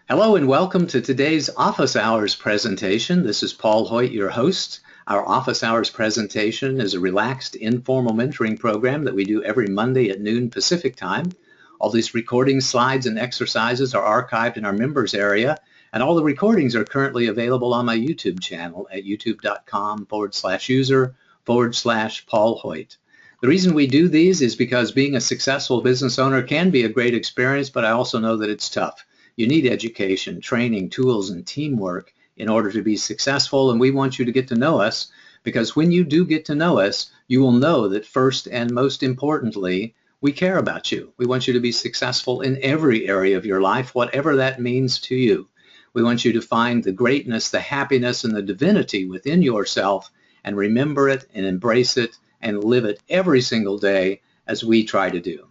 Hello and welcome to today's Office Hours presentation. This is Paul Hoyt, your host. Our Office Hours presentation is a relaxed, informal mentoring program that we do every Monday at noon Pacific time. All these recordings, slides, and exercises are archived in our members area, and all the recordings are currently available on my YouTube channel at youtube.com/user/Paul Hoyt. The reason we do these is because being a successful business owner can be a great experience, but I also know that it's tough. You need education, training, tools, and teamwork in order to be successful, and we want you to get to know us because when you do get to know us, you will know that first and most importantly, we care about you. We want you to be successful in every area of your life, whatever that means to you. We want you to find the greatness, the happiness, and the divinity within yourself and remember it and embrace it and live it every single day as we try to do.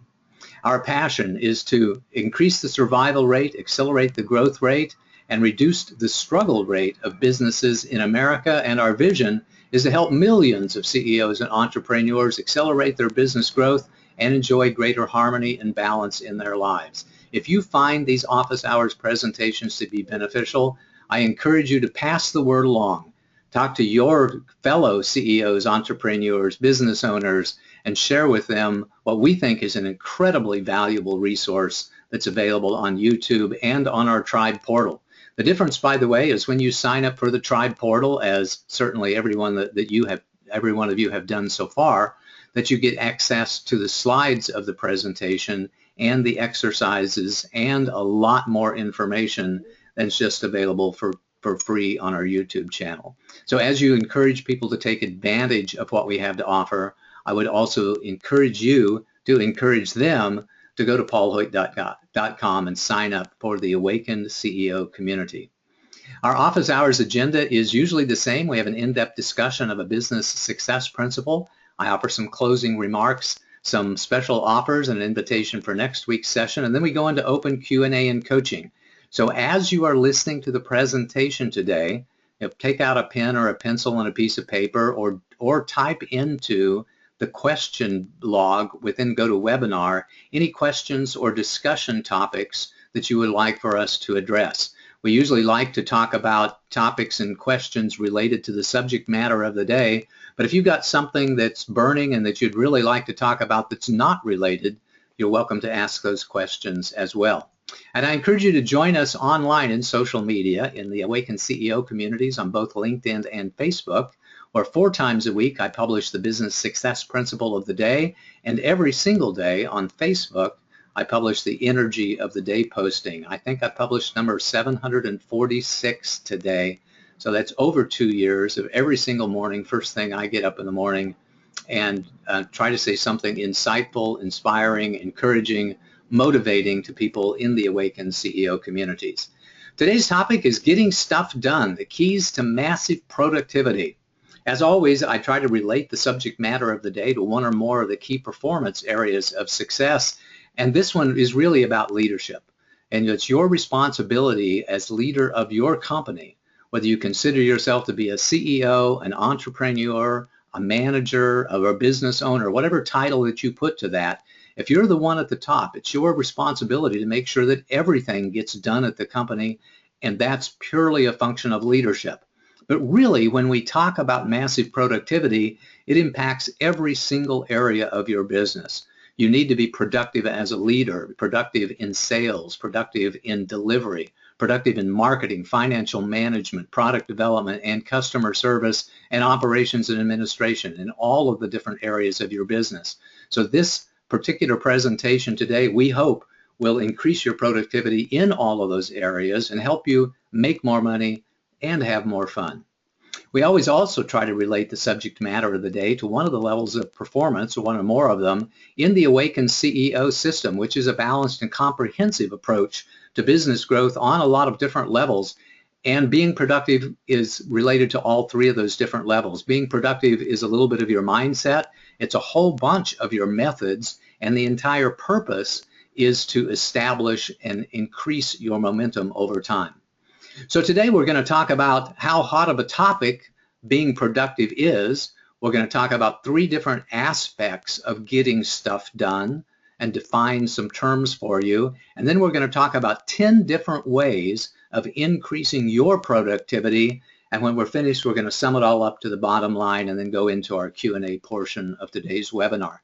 Our passion is to increase the survival rate, accelerate the growth rate, and reduce the struggle rate of businesses in America. And our vision is to help millions of CEOs and entrepreneurs accelerate their business growth and enjoy greater harmony and balance in their lives. If you find these office hours presentations to be beneficial, I encourage you to pass the word along. Talk to your fellow CEOs, entrepreneurs, business owners, and share with them what we think is an incredibly valuable resource that's available on YouTube and on our Tribe portal. The difference, by the way, is when you sign up for the Tribe portal, as certainly every one of you have done so far, that you get access to the slides of the presentation and the exercises and a lot more information that's just available for free on our YouTube channel. So as you encourage people to take advantage of what we have to offer, I would also encourage you to encourage them to go to paulhoyt.com and sign up for the Awakened CEO community. Our office hours agenda is usually the same. We have an in-depth discussion of a business success principle. I offer some closing remarks, some special offers, and an invitation for next week's session, and then we go into open Q&A and coaching. So as you are listening to the presentation today, take out a pen or a pencil and a piece of paper or type into the question log within GoToWebinar any questions or discussion topics that you would like for us to address. We usually like to talk about topics and questions related to the subject matter of the day, but if you've got something that's burning and that you'd really like to talk about that's not related, you're welcome to ask those questions as well. And I encourage you to join us online in social media in the Awakened CEO communities on both LinkedIn and Facebook, where 4 times a week I publish the business success principle of the day, and every single day on Facebook I publish the energy of the day posting. I think I published number 746 today, so that's over 2 years of every single morning, first thing I get up in the morning, and try to say something insightful, inspiring, encouraging, motivating to people in the Awakened CEO communities. Today's topic is getting stuff done, the keys to massive productivity. As always, I try to relate the subject matter of the day to one or more of the key performance areas of success, and this one is really about leadership. And it's your responsibility as leader of your company, whether you consider yourself to be a CEO, an entrepreneur, a manager, or a business owner, whatever title that you put to that. If you're the one at the top, it's your responsibility to make sure that everything gets done at the company, and that's purely a function of leadership. But really, when we talk about massive productivity, it impacts every single area of your business. You need to be productive as a leader, productive in sales, productive in delivery, productive in marketing, financial management, product development, and customer service, and operations and administration in all of the different areas of your business. So this particular presentation today, we hope, will increase your productivity in all of those areas and help you make more money and have more fun. We always also try to relate the subject matter of the day to one of the levels of performance, or one or more of them, in the Awakened CEO system, which is a balanced and comprehensive approach to business growth on a lot of different levels. And being productive is related to all 3 of those different levels. Being productive is a little bit of your mindset. It's a whole bunch of your methods, and the entire purpose is to establish and increase your momentum over time. So today we're going to talk about how hot of a topic being productive is. We're going to talk about 3 different aspects of getting stuff done and define some terms for you. And then we're going to talk about 10 different ways of increasing your productivity. And when we're finished, we're going to sum it all up to the bottom line and then go into our Q&A portion of today's webinar.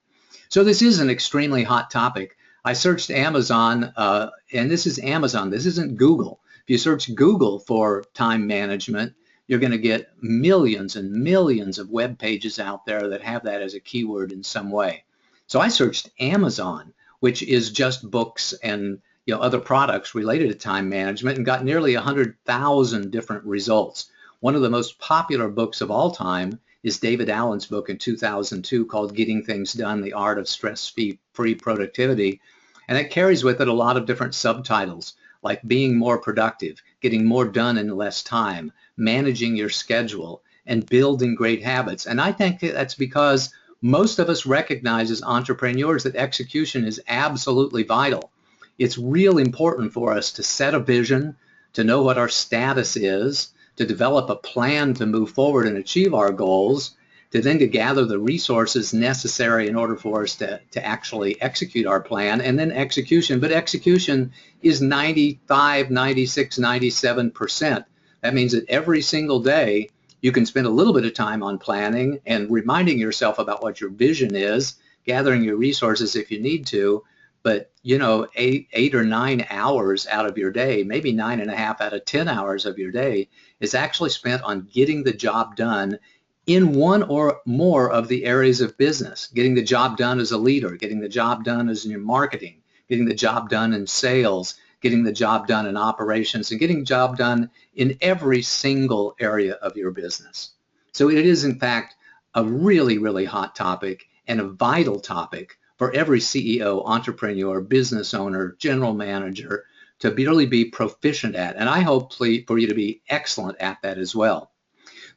So this is an extremely hot topic. I searched Amazon, and this is Amazon. This isn't Google. If you search Google for time management, you're going to get millions and millions of web pages out there that have that as a keyword in some way. So I searched Amazon, which is just books and other products related to time management, and got nearly 100,000 different results. One of the most popular books of all time is David Allen's book in 2002 called Getting Things Done, The Art of Stress-Free Productivity. And it carries with it a lot of different subtitles, like being more productive, getting more done in less time, managing your schedule, and building great habits. And I think that's because most of us recognize as entrepreneurs that execution is absolutely vital. It's real important for us to set a vision, to know what our status is, to develop a plan to move forward and achieve our goals, to gather the resources necessary in order for us to actually execute our plan, and then execution. But execution is 95, 96, 97%. That means that every single day you can spend a little bit of time on planning and reminding yourself about what your vision is, gathering your resources if you need to, but 8 or 9 hours out of your day, maybe 9.5 out of 10 hours of your day is actually spent on getting the job done in one or more of the areas of business, getting the job done as a leader, getting the job done as in your marketing, getting the job done in sales, getting the job done in operations, and getting the job done in every single area of your business. So it is, in fact, a really, really hot topic and a vital topic for every CEO, entrepreneur, business owner, general manager to really be proficient at. And I hope for you to be excellent at that as well.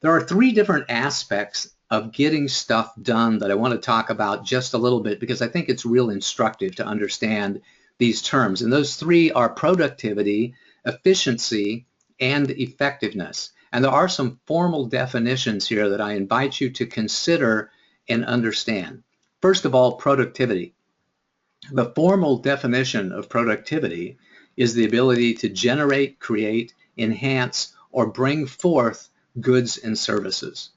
There are 3 different aspects of getting stuff done that I want to talk about just a little bit because I think it's real instructive to understand these terms. And those 3 are productivity, efficiency, and effectiveness. And there are some formal definitions here that I invite you to consider and understand. First of all, productivity. The formal definition of productivity is the ability to generate, create, enhance, or bring forth goods and services.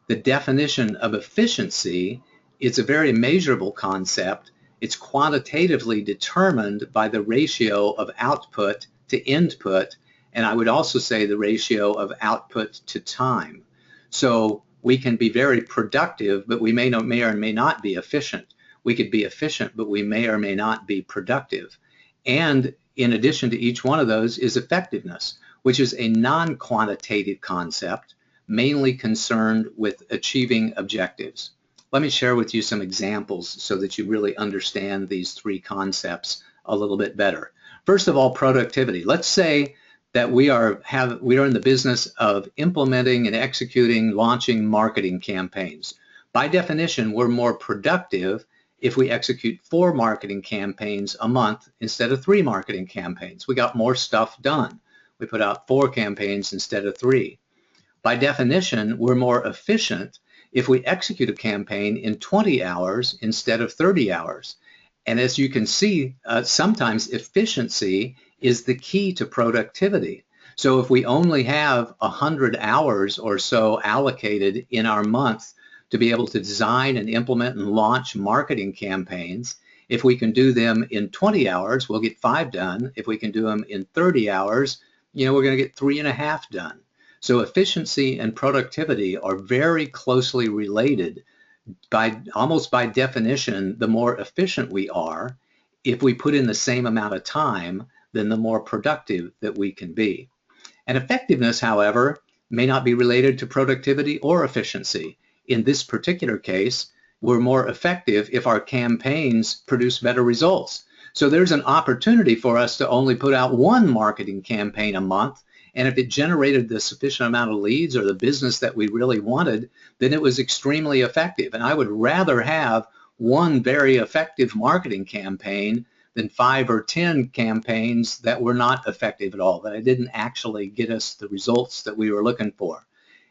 The definition of efficiency is a very measurable concept. It's quantitatively determined by the ratio of output to input, and I would also say the ratio of output to time. So we can be very productive, but we may or may not be efficient. We could be efficient, but we may or may not be productive. And in addition to each one of those is effectiveness, which is a non-quantitative concept, mainly concerned with achieving objectives. Let me share with you some examples so that you really understand these 3 concepts a little bit better. First of all, productivity. Let's say that we are in the business of implementing and executing, launching marketing campaigns. By definition, we're more productive if we execute 4 marketing campaigns a month instead of 3 marketing campaigns. We got more stuff done. We put out 4 campaigns instead of 3. By definition, we're more efficient if we execute a campaign in 20 hours instead of 30 hours. And as you can see, sometimes efficiency is the key to productivity. So if we only have 100 hours or so allocated in our month to be able to design and implement and launch marketing campaigns, if we can do them in 20 hours, we'll get 5 done. If we can do them in 30 hours, we're going to get 3.5 done. So efficiency and productivity are very closely related. Almost by definition, the more efficient we are, if we put in the same amount of time, then the more productive that we can be. And effectiveness, however, may not be related to productivity or efficiency. In this particular case, we're more effective if our campaigns produce better results. So there's an opportunity for us to only put out 1 marketing campaign a month, and if it generated the sufficient amount of leads or the business that we really wanted, then it was extremely effective. And I would rather have 1 very effective marketing campaign than 5 or 10 campaigns that were not effective at all, that didn't actually get us the results that we were looking for.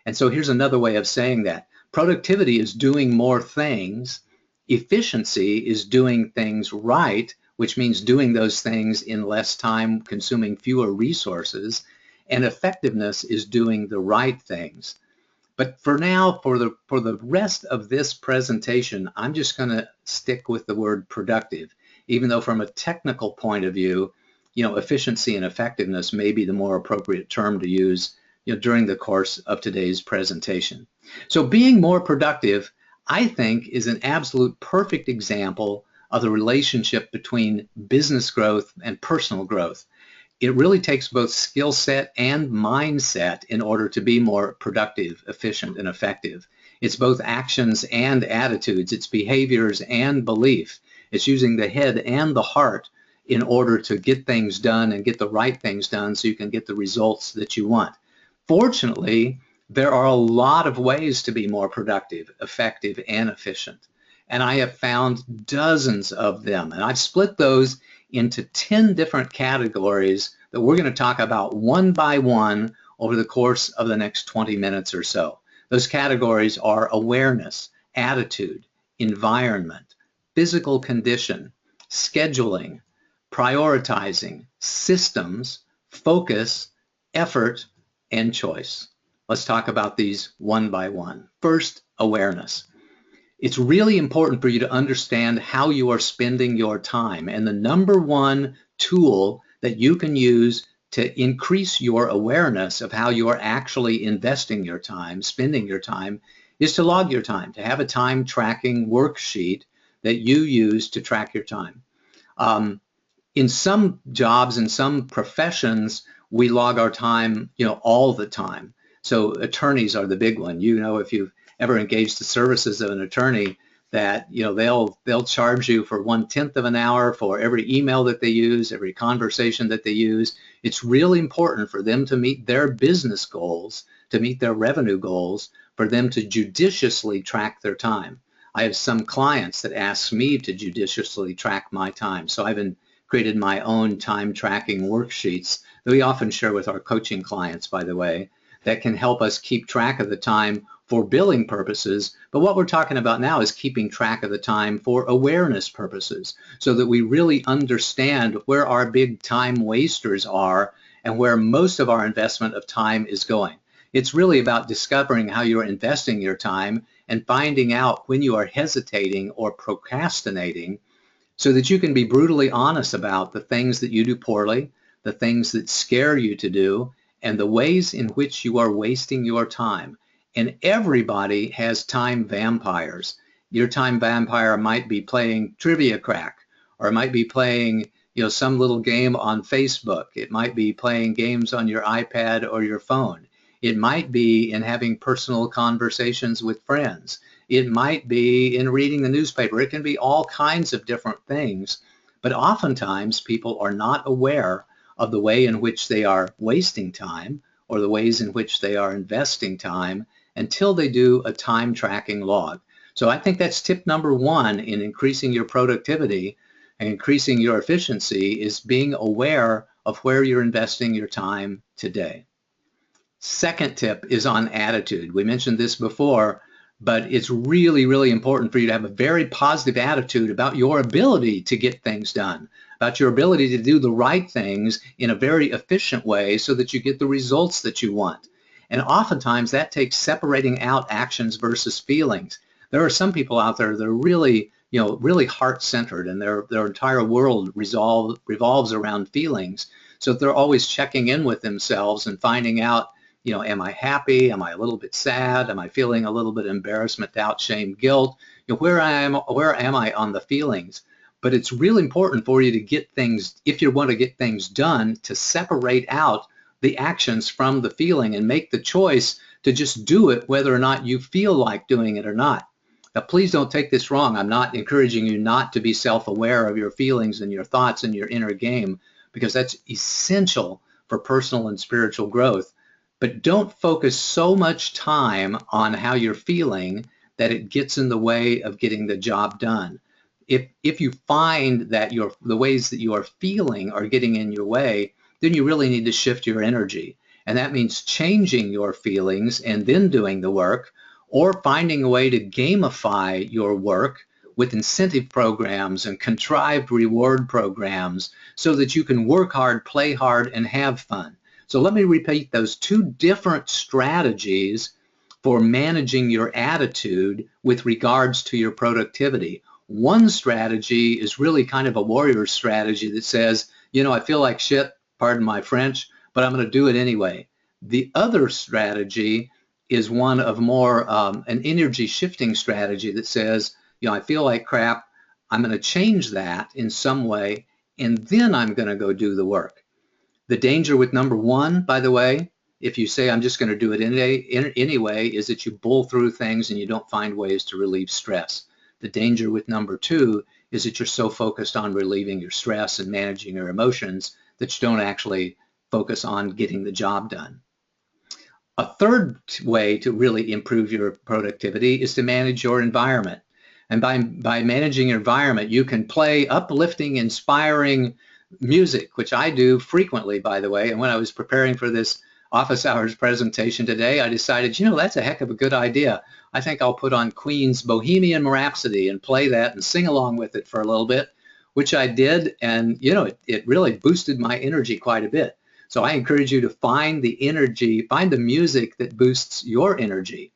And so here's another way of saying that. Productivity is doing more things Efficiency is doing things right, which means doing those things in less time, consuming fewer resources. And effectiveness is doing the right things. But for now, for the rest of this presentation, I'm just going to stick with the word productive, even though from a technical point of view, efficiency and effectiveness may be the more appropriate term to use, during the course of today's presentation. So being more productive, I think, is an absolute perfect example of the relationship between business growth and personal growth. It really takes both skill set and mindset in order to be more productive, efficient, and effective. It's both actions and attitudes. It's behaviors and belief. It's using the head and the heart in order to get things done and get the right things done so you can get the results that you want. Fortunately, there are a lot of ways to be more productive, effective, and efficient. And I have found dozens of them. And I've split those into 10 different categories that we're going to talk about one by one over the course of the next 20 minutes or so. Those categories are awareness, attitude, environment, physical condition, scheduling, prioritizing, systems, focus, effort, and choice. Let's talk about these one by one. First, awareness. It's really important for you to understand how you are spending your time. And the number one tool that you can use to increase your awareness of how you are actually investing your time, spending your time, is to log your time, to have a time tracking worksheet that you use to track your time. In some jobs, in some professions, we log our time, all the time. So attorneys are the big one. If you've ever engaged the services of an attorney, that they'll charge you for 1/10 of an hour for every email that they use, every conversation that they use. It's really important for them to meet their business goals, to meet their revenue goals, for them to judiciously track their time. I have some clients that ask me to judiciously track my time. So I've created my own time tracking worksheets that we often share with our coaching clients, by the way, that can help us keep track of the time for billing purposes. But what we're talking about now is keeping track of the time for awareness purposes, so that we really understand where our big time wasters are and where most of our investment of time is going. It's really about discovering how you're investing your time and finding out when you are hesitating or procrastinating, so that you can be brutally honest about the things that you do poorly, the things that scare you to do, and the ways in which you are wasting your time. And everybody has time vampires. Your time vampire might be playing trivia crack, or it might be playing some little game on Facebook. It might be playing games on your iPad or your phone. It might be in having personal conversations with friends. It might be in reading the newspaper. It can be all kinds of different things. But oftentimes people are not aware of the way in which they are wasting time or the ways in which they are investing time until they do a time tracking log. So I think that's tip number one in increasing your productivity and increasing your efficiency, is being aware of where you're investing your time today. Second tip is on attitude. We mentioned this before, but it's really, really important for you to have a very positive attitude about your ability to get things done, about your ability to do the right things in a very efficient way so that you get the results that you want. And oftentimes that takes separating out actions versus feelings. There are some people out there that are really, really heart-centered, and their entire world revolves around feelings. So they're always checking in with themselves and finding out, am I happy? Am I a little bit sad? Am I feeling a little bit embarrassment, doubt, shame, guilt? Where am I on the feelings? But it's really important for you to get things, if you want to get things done, to separate out the actions from the feeling and make the choice to just do it whether or not you feel like doing it or not. Now, please don't take this wrong. I'm not encouraging you not to be self-aware of your feelings and your thoughts and your inner game, because that's essential for personal and spiritual growth. But don't focus so much time on how you're feeling that it gets in the way of getting the job done. If you find that the ways that you are feeling are getting in your way, then you really need to shift your energy. And that means changing your feelings and then doing the work, or finding a way to gamify your work with incentive programs and contrived reward programs so that you can work hard, play hard, and have fun. So let me repeat those two different strategies for managing your attitude with regards to your productivity. One strategy is really kind of a warrior strategy that says, you know, I feel like shit, pardon my French, but I'm going to do it anyway. The other strategy is one of more an energy shifting strategy that says, you know, I feel like crap, I'm going to change that in some way, and then I'm going to go do the work. The danger with number one, by the way, if you say I'm just going to do it anyway, is that you bull through things and you don't find ways to relieve stress. The danger with number two is that you're so focused on relieving your stress and managing your emotions that you don't actually focus on getting the job done. A third way to really improve your productivity is to manage your environment. And by managing your environment, you can play uplifting, inspiring music, which I do frequently, by the way. And when I was preparing for this office hours presentation today, I decided, you know, that's a heck of a good idea. I think I'll put on Queen's Bohemian Rhapsody and play that and sing along with it for a little bit, which I did. And, you know, it really boosted my energy quite a bit. So I encourage you to find the energy, find the music that boosts your energy.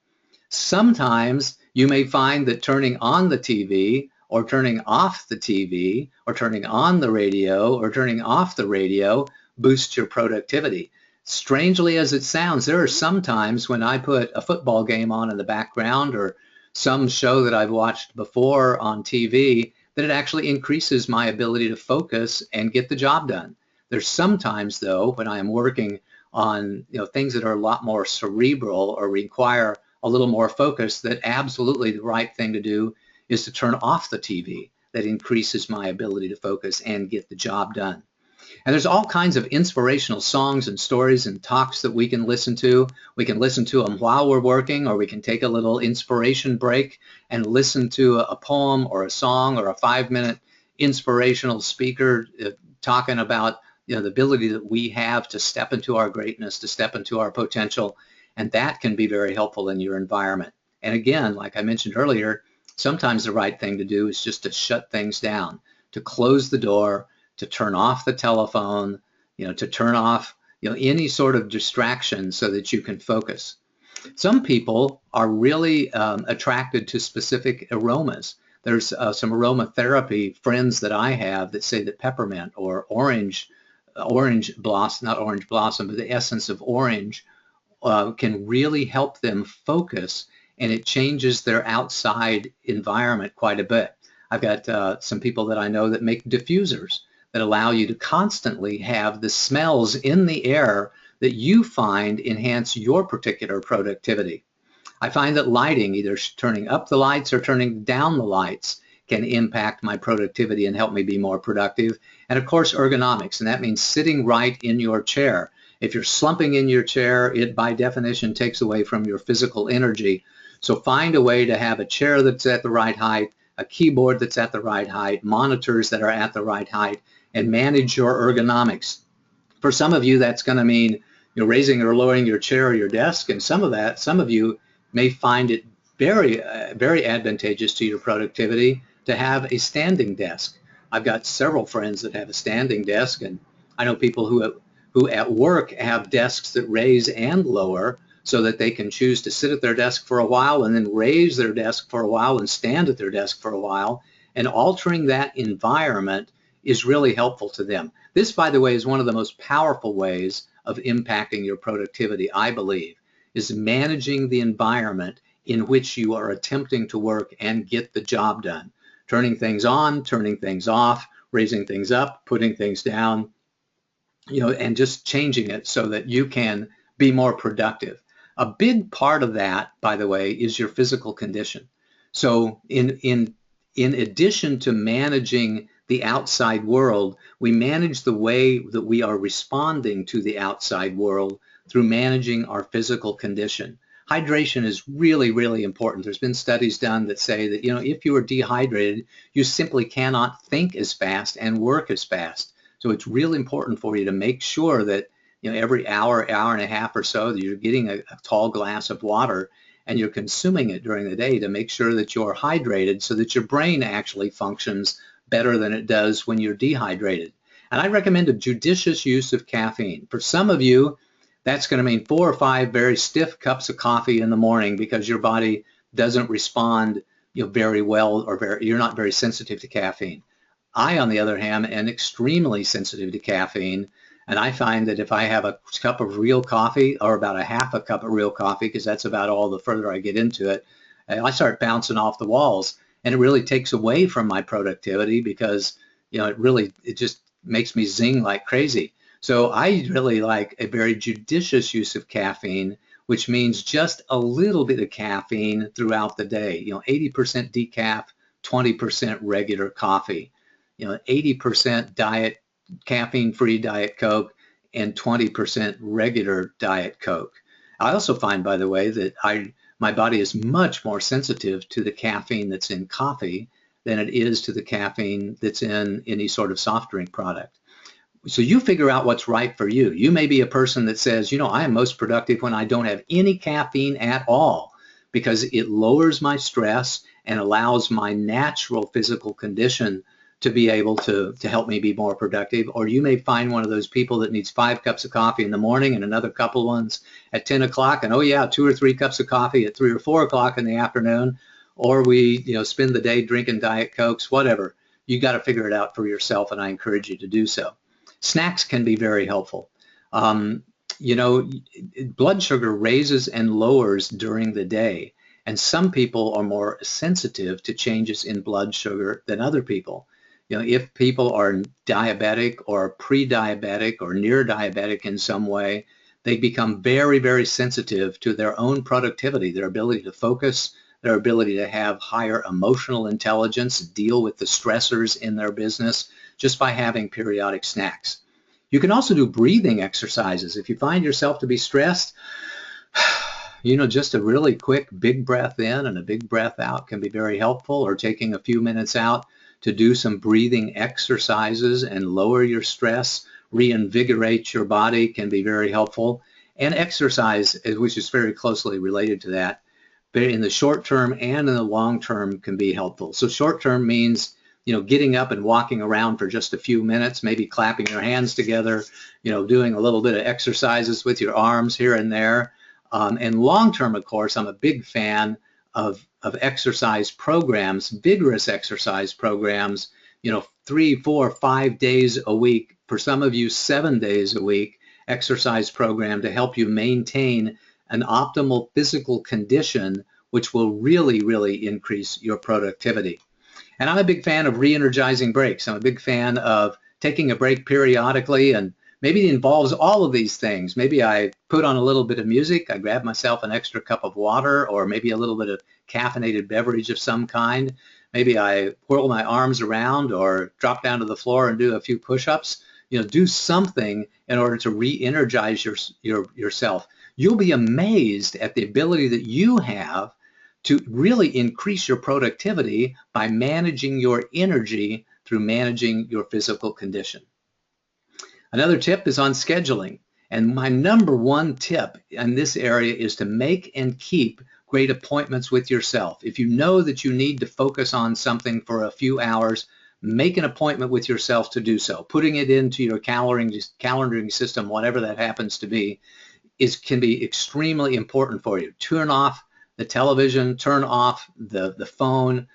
Sometimes you may find that turning on the TV or turning off the TV or turning on the radio or turning off the radio boosts your productivity. Strangely as it sounds, there are some times when I put a football game on in the background or some show that I've watched before on TV that it actually increases my ability to focus and get the job done. There's sometimes, though, when I am working on things that are a lot more cerebral or require a little more focus, that absolutely the right thing to do is to turn off the TV. That increases my ability to focus and get the job done. And there's all kinds of inspirational songs and stories and talks that we can listen to. We can listen to them while we're working, or we can take a little inspiration break and listen to a poem or a song or a 5-minute inspirational speaker talking about the ability that we have to step into our greatness, to step into our potential. And that can be very helpful in your environment. And again, like I mentioned earlier, sometimes the right thing to do is just to shut things down, to close the door, to turn off the telephone, to turn off any sort of distraction so that you can focus. Some people are really attracted to specific aromas. There's some aromatherapy friends that I have that say that peppermint or orange blossom, not orange blossom, but the essence of orange can really help them focus, and it changes their outside environment quite a bit. I've got some people that I know that make diffusers that allow you to constantly have the smells in the air that you find enhance your particular productivity. I find that lighting, either turning up the lights or turning down the lights, can impact my productivity and help me be more productive. And of course, ergonomics, and that means sitting right in your chair. If you're slumping in your chair, it by definition takes away from your physical energy. So find a way to have a chair that's at the right height, a keyboard that's at the right height, monitors that are at the right height, and manage your ergonomics. For some of you, that's going to mean raising or lowering your chair or your desk, and some of you may find it very, very advantageous to your productivity to have a standing desk. I've got several friends that have a standing desk, and I know people who at work have desks that raise and lower so that they can choose to sit at their desk for a while and then raise their desk for a while and stand at their desk for a while. And altering that environment is really helpful to them. This, by the way, is one of the most powerful ways of impacting your productivity, I believe, is managing the environment in which you are attempting to work and get the job done. Turning things on, turning things off, raising things up, putting things down, and just changing it so that you can be more productive. A big part of that, by the way, is your physical condition. So in addition to managing the outside world, we manage the way that we are responding to the outside world through managing our physical condition. Hydration is really, really important. There's been studies done that say that, if you are dehydrated, you simply cannot think as fast and work as fast. So it's really important for you to make sure that, every hour, hour and a half or so that you're getting a tall glass of water. and you're consuming it during the day to make sure that you're hydrated so that your brain actually functions better than it does when you're dehydrated. And I recommend a judicious use of caffeine. For some of you, that's going to mean 4 or 5 very stiff cups of coffee in the morning because your body doesn't respond very well, or you're not very sensitive to caffeine. I, on the other hand, am extremely sensitive to caffeine, and I find that if I have a cup of real coffee, or about a half a cup of real coffee, because that's about all the further I get into it, I start bouncing off the walls, and it really takes away from my productivity because it just makes me zing like crazy. So I really like a very judicious use of caffeine, which means just a little bit of caffeine throughout the day. 80% decaf, 20% regular coffee. 80% diet, caffeine-free Diet Coke, and 20% regular Diet Coke. I also find, by the way, that my body is much more sensitive to the caffeine that's in coffee than it is to the caffeine that's in any sort of soft drink product. So you figure out what's right for you. You may be a person that says, I am most productive when I don't have any caffeine at all because it lowers my stress and allows my natural physical condition to be able to help me be more productive. Or you may find one of those people that needs 5 cups of coffee in the morning and another couple ones at 10 o'clock, and 2 or 3 cups of coffee at 3 or 4 o'clock in the afternoon. Or we spend the day drinking Diet Cokes, whatever. You got to figure it out for yourself, and I encourage you to do so. Snacks can be very helpful. Blood sugar raises and lowers during the day, and some people are more sensitive to changes in blood sugar than other people. If people are diabetic or pre-diabetic or near diabetic in some way, they become very, very sensitive to their own productivity, their ability to focus, their ability to have higher emotional intelligence, deal with the stressors in their business, just by having periodic snacks. You can also do breathing exercises. If you find yourself to be stressed, just a really quick big breath in and a big breath out can be very helpful, or taking a few minutes out to do some breathing exercises and lower your stress, reinvigorate your body, can be very helpful. And exercise, which is very closely related to that, but in the short term and in the long term can be helpful. So short term means getting up and walking around for just a few minutes, maybe clapping your hands together, doing a little bit of exercises with your arms here and there. And long term, of course, I'm a big fan of exercise programs, vigorous exercise programs, 3, 4, 5 days a week, for some of you 7 days a week, exercise program to help you maintain an optimal physical condition, which will really, really increase your productivity. And I'm a big fan of re-energizing breaks. I'm a big fan of taking a break periodically, and maybe it involves all of these things. Maybe I put on a little bit of music, I grab myself an extra cup of water, or maybe a little bit of caffeinated beverage of some kind. Maybe I whirl my arms around or drop down to the floor and do a few push-ups. Do something in order to re-energize yourself. You'll be amazed at the ability that you have to really increase your productivity by managing your energy through managing your physical condition. Another tip is on scheduling. And my number one tip in this area is to make and keep great appointments with yourself. If you know that you need to focus on something for a few hours, make an appointment with yourself to do so. Putting it into your calendaring system, whatever that happens to be, can be extremely important for you. Turn off the television, turn off the phone,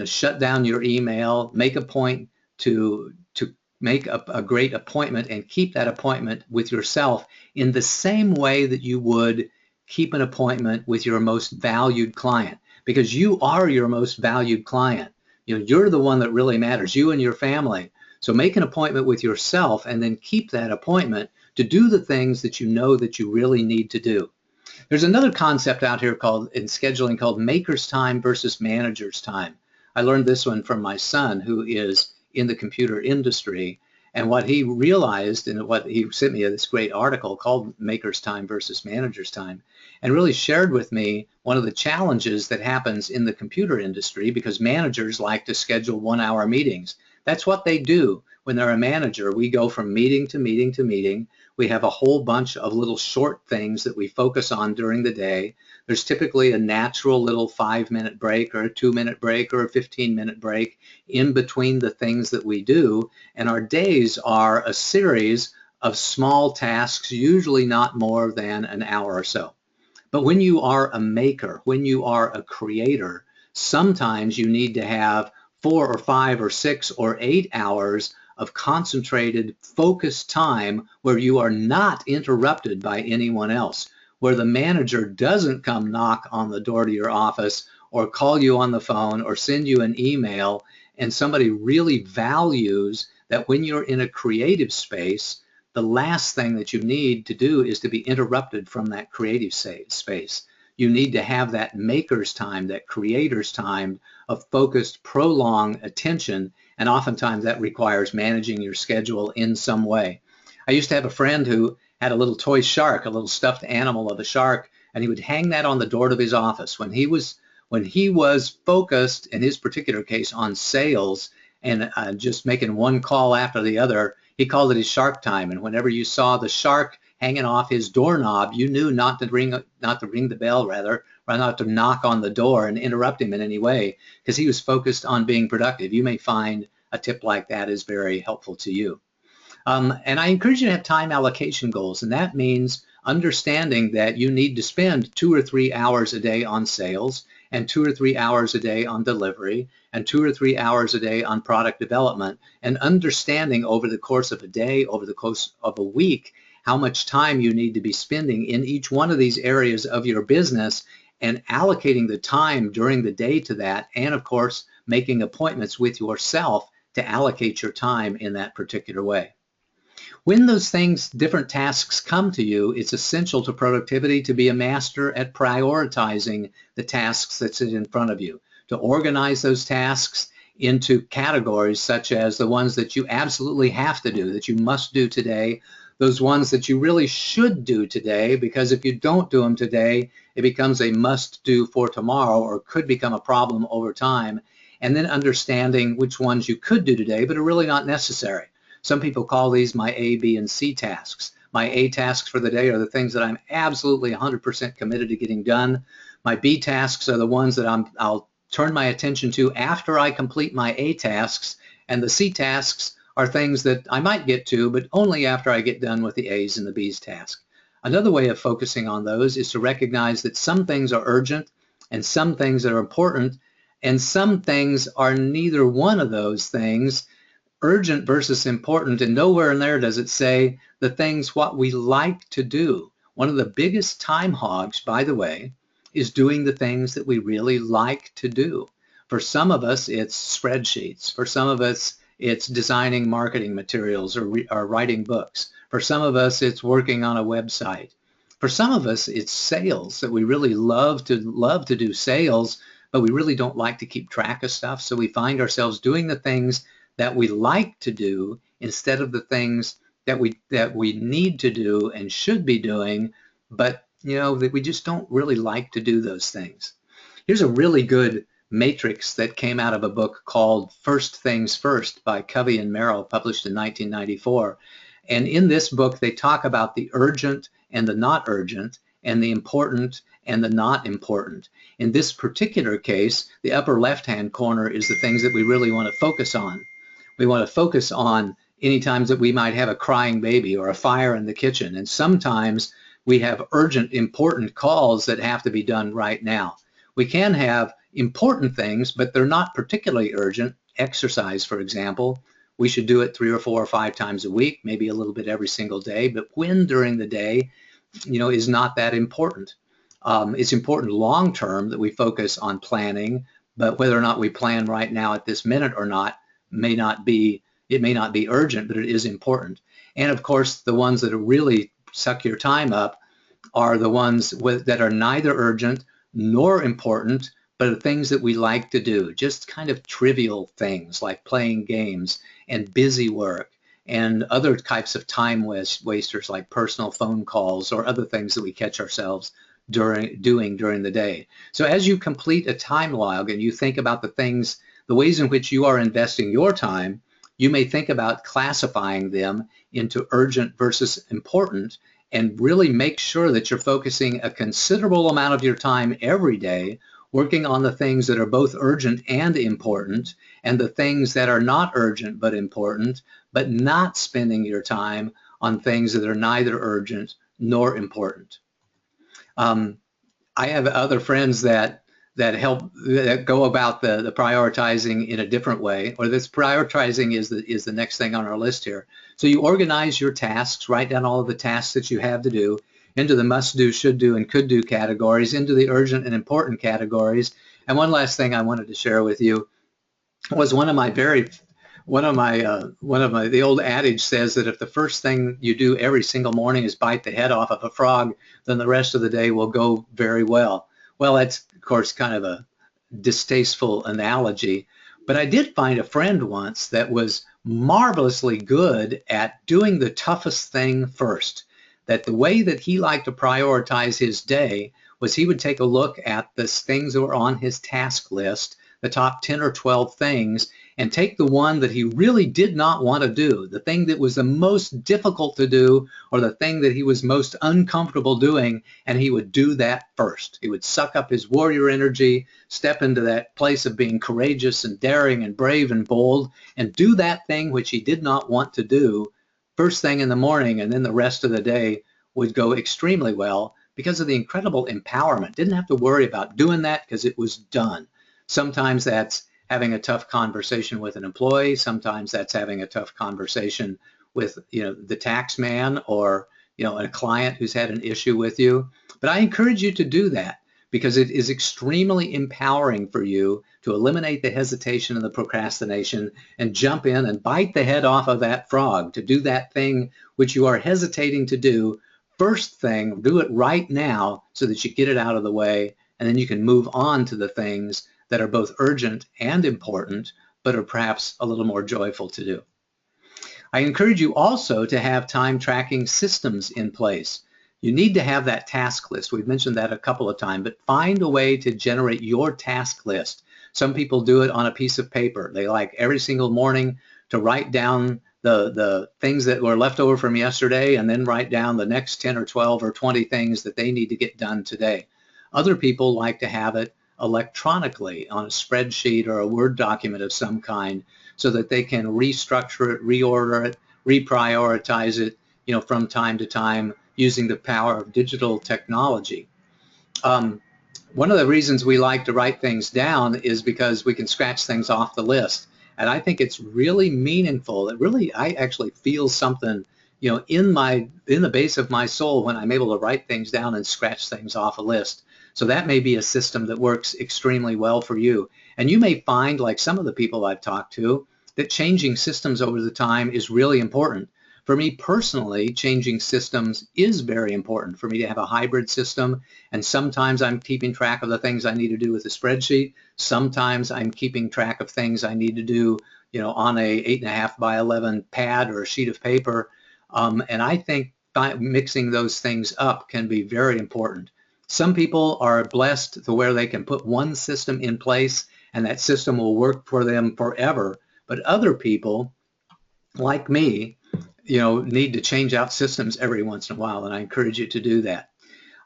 shut down your email, make a point to make a great appointment and keep that appointment with yourself in the same way that you would keep an appointment with your most valued client, because you are your most valued client. You're the one that really matters, you and your family. So make an appointment with yourself and then keep that appointment to do the things that you know that you really need to do. There's another concept out here in scheduling called maker's time versus manager's time. I learned this one from my son, who is in the computer industry, and what he realized, and what he sent me this great article called Maker's Time versus Manager's Time, and really shared with me one of the challenges that happens in the computer industry, because managers like to schedule 1-hour meetings. That's what they do. when they're a manager, we go from meeting to meeting to meeting. We have a whole bunch of little short things that we focus on during the day. There's typically a natural little 5-minute break or a 2-minute break or a 15-minute break in between the things that we do. And our days are a series of small tasks, usually not more than an hour or so. But when you are a maker, when you are a creator, sometimes you need to have 4 or 5 or 6 or 8 hours of concentrated, focused time where you are not interrupted by anyone else, where the manager doesn't come knock on the door to your office or call you on the phone or send you an email, and somebody really values that when you're in a creative space, the last thing that you need to do is to be interrupted from that creative space. You need to have that maker's time, that creator's time of focused, prolonged attention, and oftentimes that requires managing your schedule in some way. I used to have a friend who had a little toy shark, a little stuffed animal of a shark, and he would hang that on the door of his office. When he was focused, in his particular case, on sales and just making one call after the other, he called it his shark time. And whenever you saw the shark hanging off his doorknob, you knew not to ring the bell, or not to knock on the door and interrupt him in any way, because he was focused on being productive. You may find a tip like that is very helpful to you. And I encourage you to have time allocation goals, and that means understanding that you need to spend 2 or 3 hours a day on sales, and 2 or 3 hours a day on delivery, and 2 or 3 hours a day on product development, and understanding over the course of a day, over the course of a week, how much time you need to be spending in each one of these areas of your business, and allocating the time during the day to that, and of course, making appointments with yourself to allocate your time in that particular way. When those things, different tasks come to you, it's essential to productivity to be a master at prioritizing the tasks that sit in front of you, to organize those tasks into categories such as the ones that you absolutely have to do, that you must do today, those ones that you really should do today, because if you don't do them today, it becomes a must do for tomorrow or could become a problem over time, and then understanding which ones you could do today but are really not necessary. Some people call these my A, B, and C tasks. My A tasks for the day are the things that I'm absolutely 100% committed to getting done. My B tasks are the ones that I'll turn my attention to after I complete my A tasks, and the C tasks are things that I might get to, but only after I get done with the A's and the B's task. Another way of focusing on those is to recognize that some things are urgent and some things are important, and some things are neither one of those things. Urgent versus important, and nowhere in there does it say the things what we like to do. One of the biggest time hogs, by the way, is doing the things that we really like to do. For some of us, it's spreadsheets. For some of us, it's designing marketing materials or writing books. For some of us, it's working on a website. For some of us, it's sales, that we really love to do sales, but we really don't like to keep track of stuff. So we find ourselves doing the things that we like to do instead of the things that we need to do and should be doing, but that we just don't really like to do those things. Here's a really good matrix that came out of a book called First Things First by Covey and Merrill, published in 1994. And in this book, they talk about the urgent and the not urgent, and the important and the not important. In this particular case, the upper left-hand corner is the things that we really want to focus on. We want to focus on any times that we might have a crying baby or a fire in the kitchen. And sometimes we have urgent, important calls that have to be done right now. We can have important things, but they're not particularly urgent. Exercise, for example, we should do it 3 or 4 or 5 times a week, maybe a little bit every single day. But when during the day, is not that important. It's important long term that we focus on planning, but whether or not we plan right now at this minute or not, it may not be urgent, but it is important. And of course, the ones that really suck your time up are the ones that are neither urgent nor important, but are things that we like to do, just kind of trivial things like playing games and busy work and other types of time wasters like personal phone calls or other things that we catch ourselves doing during the day. So as you complete a time log and you think about the ways in which you are investing your time, you may think about classifying them into urgent versus important, and really make sure that you're focusing a considerable amount of your time every day working on the things that are both urgent and important, and the things that are not urgent but important, but not spending your time on things that are neither urgent nor important. I have other friends that go about the prioritizing in a different way, or this prioritizing is the next thing on our list here. So you organize your tasks, write down all of the tasks that you have to do into the must do, should do, and could do categories, into the urgent and important categories. And one last thing I wanted to share with you was the old adage says that if the first thing you do every single morning is bite the head off of a frog, then the rest of the day will go very well. Well, that's of course kind of a distasteful analogy, but I did find a friend once that was marvelously good at doing the toughest thing first. That the way that he liked to prioritize his day was he would take a look at the things that were on his task list, the top 10 or 12 things, and take the one that he really did not want to do, the thing that was the most difficult to do, or the thing that he was most uncomfortable doing, and he would do that first. He would suck up his warrior energy, step into that place of being courageous and daring and brave and bold, and do that thing which he did not want to do first thing in the morning, and then the rest of the day would go extremely well because of the incredible empowerment. Didn't have to worry about doing that because it was done. Sometimes that's having a tough conversation with an employee. Sometimes that's having a tough conversation with, the tax man, or, a client who's had an issue with you. But I encourage you to do that because it is extremely empowering for you to eliminate the hesitation and the procrastination and jump in and bite the head off of that frog, to do that thing which you are hesitating to do. First thing, do it right now so that you get it out of the way, and then you can move on to the things that are both urgent and important, but are perhaps a little more joyful to do. I encourage you also to have time tracking systems in place. You need to have that task list. We've mentioned that a couple of times, but find a way to generate your task list. Some people do it on a piece of paper. They like every single morning to write down the things that were left over from yesterday, and then write down the next 10 or 12 or 20 things that they need to get done today. Other people like to have it electronically on a spreadsheet or a Word document of some kind, so that they can restructure it, reorder it, reprioritize it, from time to time using the power of digital technology. One of the reasons we like to write things down is because we can scratch things off the list. And I think it's really meaningful. I actually feel something, in the base of my soul when I'm able to write things down and scratch things off a list. So that may be a system that works extremely well for you. And you may find, like some of the people I've talked to, that changing systems over the time is really important. For me personally, changing systems is very important for me to have a hybrid system. And sometimes I'm keeping track of the things I need to do with a spreadsheet. Sometimes I'm keeping track of things I need to do, on a 8.5 by 11 pad or a sheet of paper. And I think mixing those things up can be very important. Some people are blessed to where they can put one system in place and that system will work for them forever. But other people, like me, need to change out systems every once in a while, and I encourage you to do that.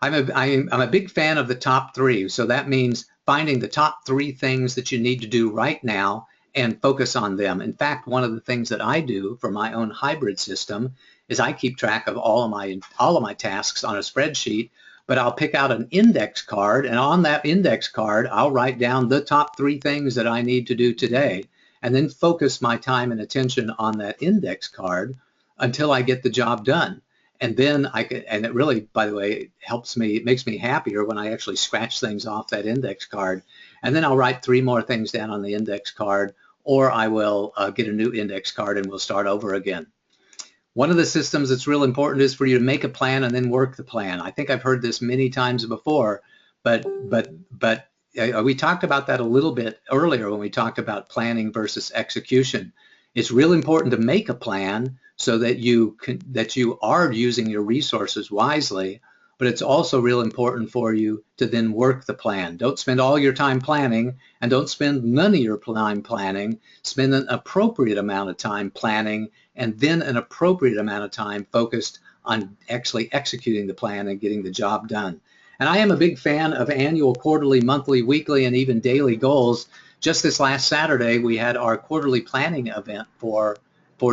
I'm a big fan of the top 3. So that means finding the top 3 things that you need to do right now and focus on them. In fact, one of the things that I do for my own hybrid system is I keep track of all of my tasks on a spreadsheet. But I'll pick out an index card, and on that index card, I'll write down the top 3 things that I need to do today, and then focus my time and attention on that index card until I get the job done. And then and it really, by the way, it makes me happier when I actually scratch things off that index card. And then I'll write 3 more things down on the index card, or I will get a new index card and we'll start over again. One of the systems that's real important is for you to make a plan and then work the plan. I think I've heard this many times before, but we talked about that a little bit earlier when we talked about planning versus execution. It's real important to make a plan so that you are using your resources wisely, but it's also real important for you to then work the plan. Don't spend all your time planning, and don't spend none of your time planning. Spend an appropriate amount of time planning, and then an appropriate amount of time focused on actually executing the plan and getting the job done. And I am a big fan of annual, quarterly, monthly, weekly, and even daily goals. Just this last Saturday, we had our quarterly planning event for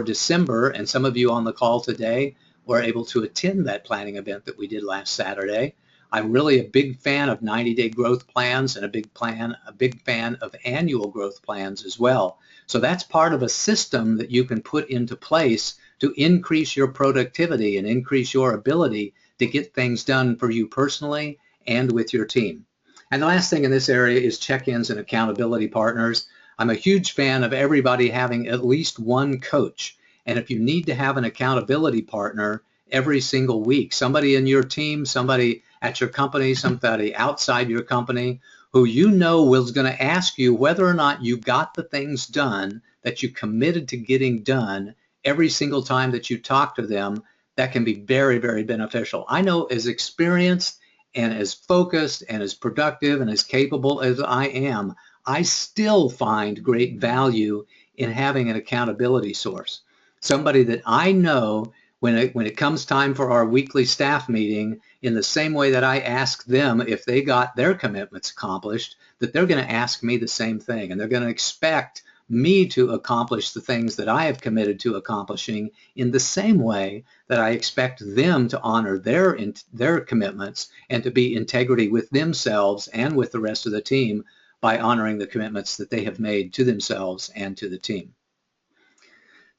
December, and some of you on the call today were able to attend that planning event that we did last Saturday. I'm really a big fan of 90-day growth plans and a big fan of annual growth plans as well. So that's part of a system that you can put into place to increase your productivity and increase your ability to get things done for you personally and with your team. And the last thing in this area is check-ins and accountability partners. I'm a huge fan of everybody having at least one coach. And if you need to have an accountability partner every single week, somebody in your team, somebody at your company, somebody outside your company, who you know is going to ask you whether or not you got the things done that you committed to getting done every single time that you talk to them, that can be very, very beneficial. I know as experienced and as focused and as productive and as capable as I am, I still find great value in having an accountability source. Somebody that I know when it comes time for our weekly staff meeting, in the same way that I ask them if they got their commitments accomplished, that they're going to ask me the same thing, and they're going to expect me to accomplish the things that I have committed to accomplishing in the same way that I expect them to honor their commitments and to be integrity with themselves and with the rest of the team by honoring the commitments that they have made to themselves and to the team.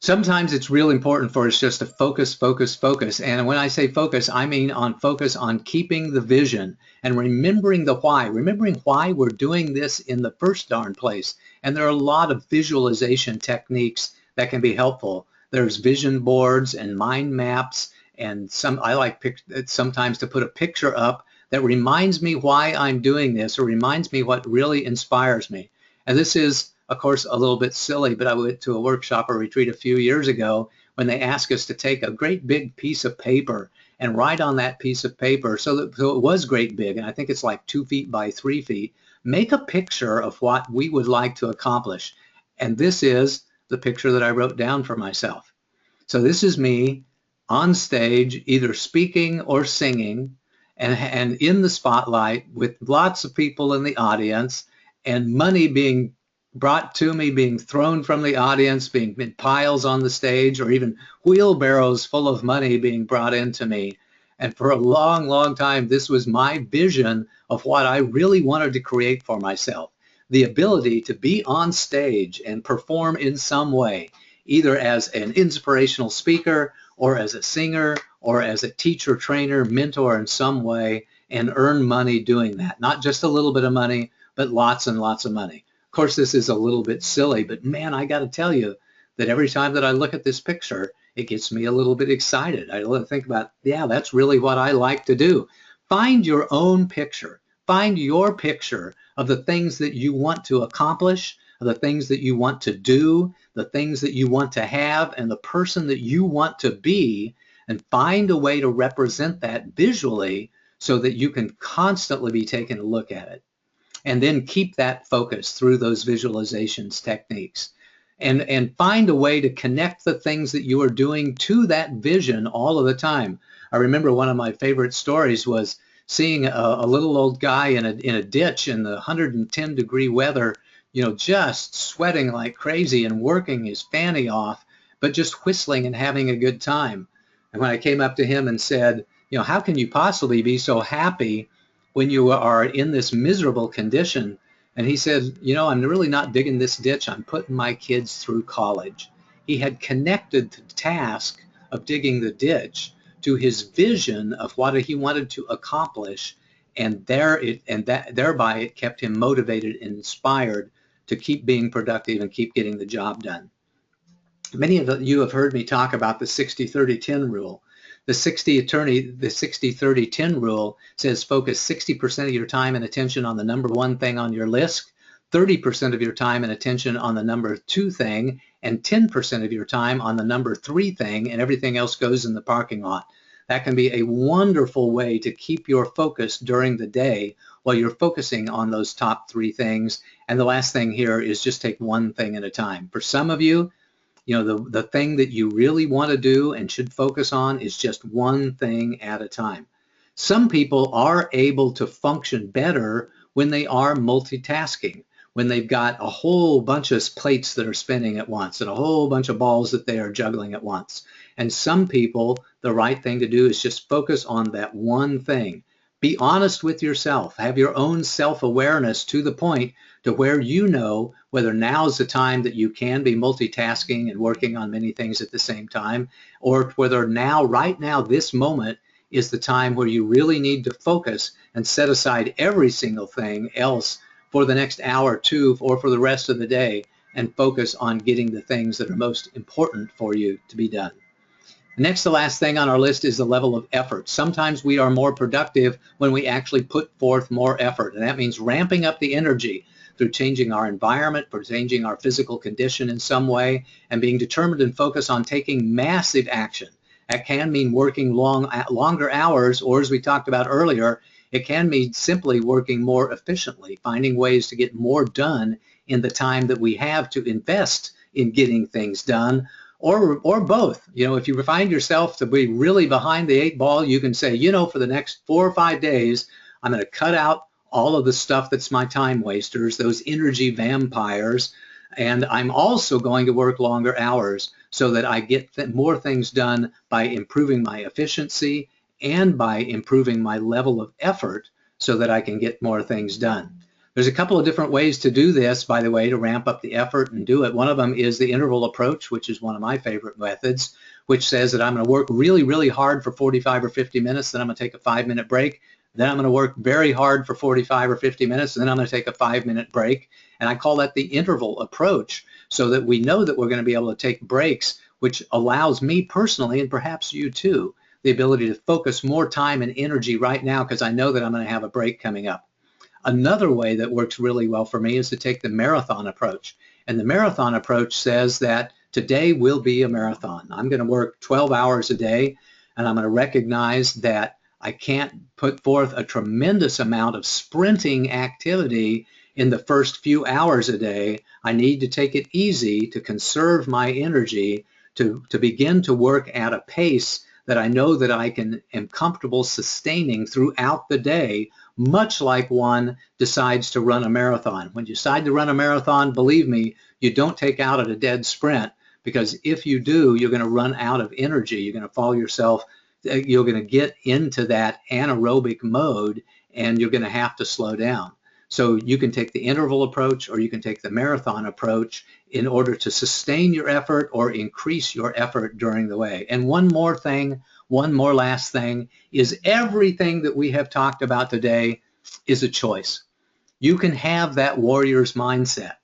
Sometimes it's real important for us just to focus, focus, focus. And when I say focus, I mean focus on keeping the vision and remembering the why, remembering why we're doing this in the first darn place. And there are a lot of visualization techniques that can be helpful. There's vision boards and mind maps, and I like sometimes to put a picture up that reminds me why I'm doing this or reminds me what really inspires me. And this is, of course, a little bit silly, but I went to a workshop or retreat a few years ago when they asked us to take a great big piece of paper and write on that piece of paper, so it was great big, and I think it's like 2 feet by 3 feet, make a picture of what we would like to accomplish. And this is the picture that I wrote down for myself. So this is me on stage, either speaking or singing, and in the spotlight with lots of people in the audience, and money being brought to me, being thrown from the audience, being in piles on the stage, or even wheelbarrows full of money being brought into me. And for a long, long time, this was my vision of what I really wanted to create for myself. The ability to be on stage and perform in some way, either as an inspirational speaker or as a singer or as a teacher, trainer, mentor in some way, and earn money doing that. Not just a little bit of money, but lots and lots of money. Of course, this is a little bit silly, but man, I got to tell you that every time that I look at this picture, it gets me a little bit excited. I think about, yeah, that's really what I like to do. Find your own picture. Find your picture of the things that you want to accomplish, of the things that you want to do, the things that you want to have, and the person that you want to be, and find a way to represent that visually so that you can constantly be taking a look at it. And then keep that focus through those visualizations techniques. And find a way to connect the things that you are doing to that vision all of the time. I remember one of my favorite stories was seeing a little old guy in a ditch in the 110-degree weather, just sweating like crazy and working his fanny off, but just whistling and having a good time. And when I came up to him and said, how can you possibly be so happy when you are in this miserable condition? And he said, I'm really not digging this ditch. I'm putting my kids through college. He had connected the task of digging the ditch to his vision of what he wanted to accomplish, and thereby it kept him motivated and inspired to keep being productive and keep getting the job done. Many of you have heard me talk about the 60-30-10 rule. The 60-30-10 rule says focus 60% of your time and attention on the number one thing on your list, 30% of your time and attention on the number two thing, and 10% of your time on the number three thing, and everything else goes in the parking lot. That can be a wonderful way to keep your focus during the day while you're focusing on those top 3 things. And the last thing here is just take one thing at a time. For some of you, the thing that you really want to do and should focus on is just one thing at a time. Some people are able to function better when they are multitasking, when they've got a whole bunch of plates that are spinning at once and a whole bunch of balls that they are juggling at once. And some people, the right thing to do is just focus on that one thing. Be honest with yourself. Have your own self-awareness to the point to where you know whether now's the time that you can be multitasking and working on many things at the same time, or whether now, right now, this moment is the time where you really need to focus and set aside every single thing else for the next hour or two or for the rest of the day and focus on getting the things that are most important for you to be done. Next to last thing on our list is the level of effort. Sometimes we are more productive when we actually put forth more effort, and that means ramping up the energy through changing our environment, for changing our physical condition in some way, and being determined and focused on taking massive action. That can mean working longer hours, or as we talked about earlier, it can mean simply working more efficiently, finding ways to get more done in the time that we have to invest in getting things done, or both. If you find yourself to be really behind the 8 ball, you can say, for the next 4 or 5 days, I'm going to cut out all of the stuff that's my time wasters, those energy vampires, and I'm also going to work longer hours so that I get more things done by improving my efficiency and by improving my level of effort so that I can get more things done. There's a couple of different ways to do this, by the way, to ramp up the effort and do it. One of them is the interval approach, which is one of my favorite methods, which says that I'm going to work really, really hard for 45 or 50 minutes, then I'm going to take a 5-minute break. Then I'm going to work very hard for 45 or 50 minutes, and then I'm going to take a 5-minute break. And I call that the interval approach, so that we know that we're going to be able to take breaks, which allows me personally, and perhaps you too, the ability to focus more time and energy right now because I know that I'm going to have a break coming up. Another way that works really well for me is to take the marathon approach. And the marathon approach says that today will be a marathon. I'm going to work 12 hours a day, and I'm going to recognize that I can't put forth a tremendous amount of sprinting activity in the first few hours a day. I need to take it easy to conserve my energy to begin to work at a pace that I know that I am comfortable sustaining throughout the day, much like one decides to run a marathon. When you decide to run a marathon, believe me, you don't take out at a dead sprint, because if you do, you're going to run out of energy. You're going to fall yourself. You're going to get into that anaerobic mode, and you're going to have to slow down. So you can take the interval approach or you can take the marathon approach in order to sustain your effort or increase your effort during the way. And one more last thing, is everything that we have talked about today is a choice. You can have that warrior's mindset.